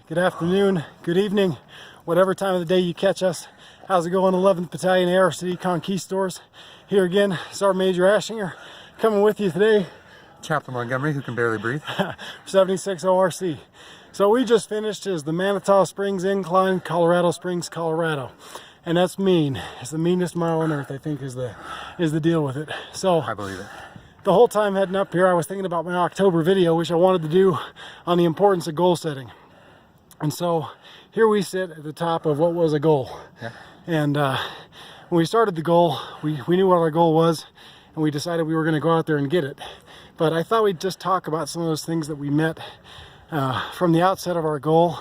good afternoon, good evening, whatever time of the day you catch us. How's it going, 11th Battalion ARCD Conquistadors? Here again, Sergeant Major Aschinger, coming with you today. Chaplain Montgomery, who can barely breathe. 76 ORC. So we just finished is the Manitou Springs Incline, Colorado Springs, Colorado. And that's mean. It's the meanest mile on earth, I think, is the deal with it. So I believe it. The whole time heading up here, I was thinking about my October video, which I wanted to do on the importance of goal setting. And so here we sit at the top of what was a goal. Yeah. And when we started the goal, we knew what our goal was, and we decided we were going to go out there and get it. But I thought we'd just talk about some of those things that we met from the outset of our goal,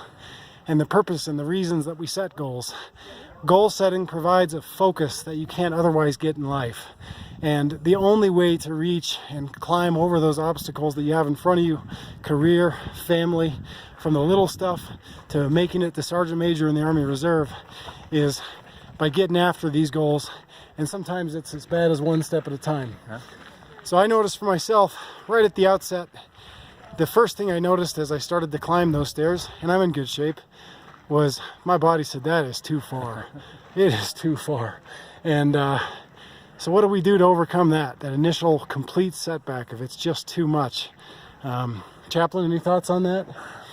and the purpose and the reasons that we set goals. Goal setting provides a focus that you can't otherwise get in life. And the only way to reach and climb over those obstacles that you have in front of you, career, family, from the little stuff to making it to Sergeant Major in the Army Reserve, is by getting after these goals. And sometimes it's as bad as one step at a time. Yeah. So I noticed for myself, right at the outset, the first thing I noticed as I started to climb those stairs, and I'm in good shape, was my body said, that is too far. It is too far. And so what do we do to overcome that initial complete setback if it's just too much? Chaplain, any thoughts on that?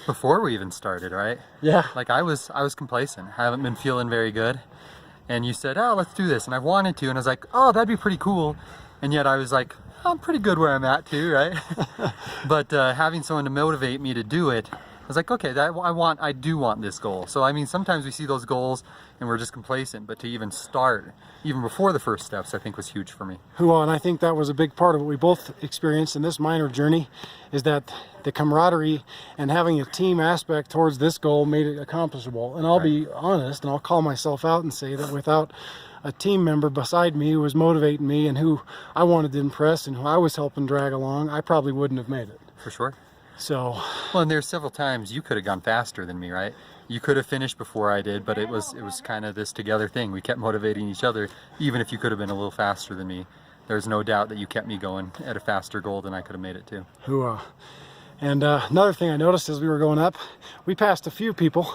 Before we even started, right? Yeah. Like I was complacent. I haven't been feeling very good. And you said, oh, let's do this. And I wanted to. And I was like, oh, that'd be pretty cool. And yet I was like, I'm pretty good where I'm at too, right? But having someone to motivate me to do it, I was like, okay, I do want this goal. So I mean, sometimes we see those goals and we're just complacent, but to even start, even before the first steps, I think was huge for me. Well, and I think that was a big part of what we both experienced in this minor journey, is that the camaraderie and having a team aspect towards this goal made it accomplishable. And I'll be honest, and I'll call myself out and say that without a team member beside me who was motivating me and who I wanted to impress and who I was helping drag along, I probably wouldn't have made it. For sure. So, well, and there's several times you could have gone faster than me, right? You could have finished before I did, but it was kind of this together thing. We kept motivating each other, even if you could have been a little faster than me. There's no doubt that you kept me going at a faster goal than I could have made it too. And another thing I noticed as we were going up, we passed a few people,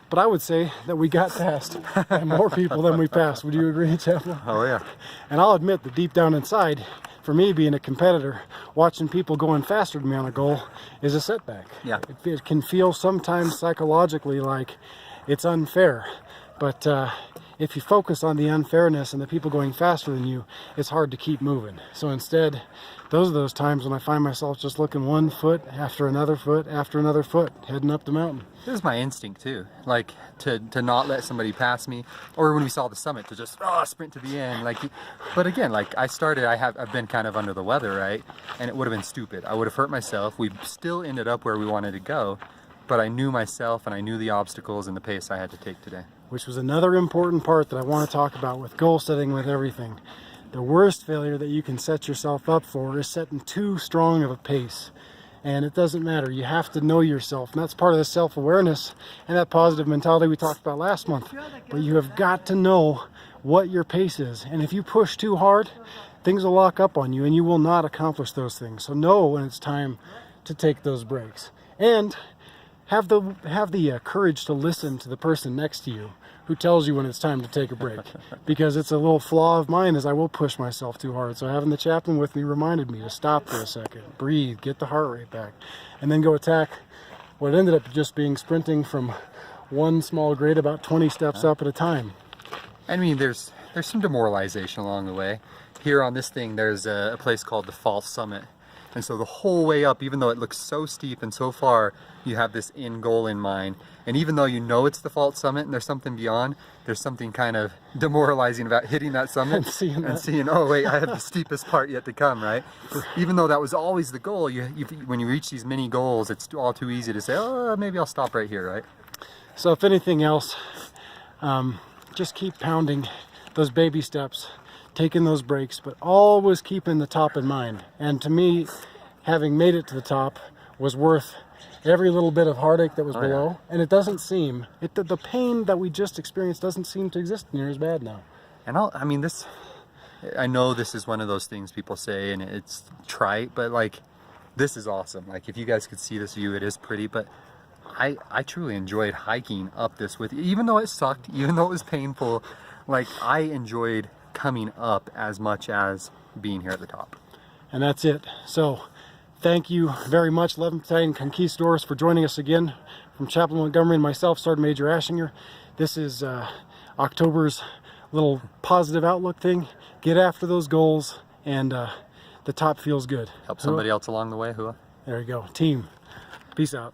but I would say that we got past more people than we passed. Would you agree, Chaplain? Oh yeah. And I'll admit that deep down inside, for me being a competitor, watching people going faster than me on a goal is a setback. Yeah. It can feel sometimes psychologically like it's unfair, but if you focus on the unfairness and the people going faster than you, it's hard to keep moving. So instead, those are those times when I find myself just looking one foot after another foot after another foot, heading up the mountain. This is my instinct too, like to not let somebody pass me, or when we saw the summit to just sprint to the end. Like, but again, like I've been kind of under the weather, right? And it would have been stupid. I would have hurt myself. We still ended up where we wanted to go, but I knew myself and I knew the obstacles and the pace I had to take today. Which was another important part that I want to talk about with goal setting, with everything. The worst failure that you can set yourself up for is setting too strong of a pace. And it doesn't matter. You have to know yourself. And that's part of the self-awareness and that positive mentality we talked about last month. But you have got to know what your pace is. And if you push too hard, things will lock up on you and you will not accomplish those things. So know when it's time to take those breaks. And have the courage to listen to the person next to you who tells you when it's time to take a break. Because it's a little flaw of mine, is I will push myself too hard. So having the chaplain with me reminded me to stop for a second, breathe, get the heart rate back, and then go attack what ended up just being sprinting from one small grade about 20 steps up at a time. I mean, there's some demoralization along the way. Here on this thing, there's a place called the False Summit. And so the whole way up, even though it looks so steep and so far, you have this end goal in mind. And even though you know it's the false summit and there's something beyond, there's something kind of demoralizing about hitting that summit and seeing, oh wait, I have the steepest part yet to come, right? Even though that was always the goal, when you reach these mini goals, it's all too easy to say, oh, maybe I'll stop right here, right? So if anything else, just keep pounding those baby steps, taking those breaks, but always keeping the top in mind. And to me, having made it to the top was worth every little bit of heartache that was below. And it doesn't seem, the pain that we just experienced doesn't seem to exist near as bad now. And I know this is one of those things people say and it's trite, but like, this is awesome. Like, if you guys could see this view, it is pretty, but I truly enjoyed hiking up this with you, even though it sucked, even though it was painful. Like, I enjoyed coming up as much as being here at the top. And that's it. So thank you very much, 11th Battalion Conquistadors, for joining us again. From Chaplain Montgomery and myself, Sergeant Major Aschinger, this is October's little positive outlook thing. Get after those goals, and the top feels good. Help somebody else along the way, Hua. There you go. Team. Peace out.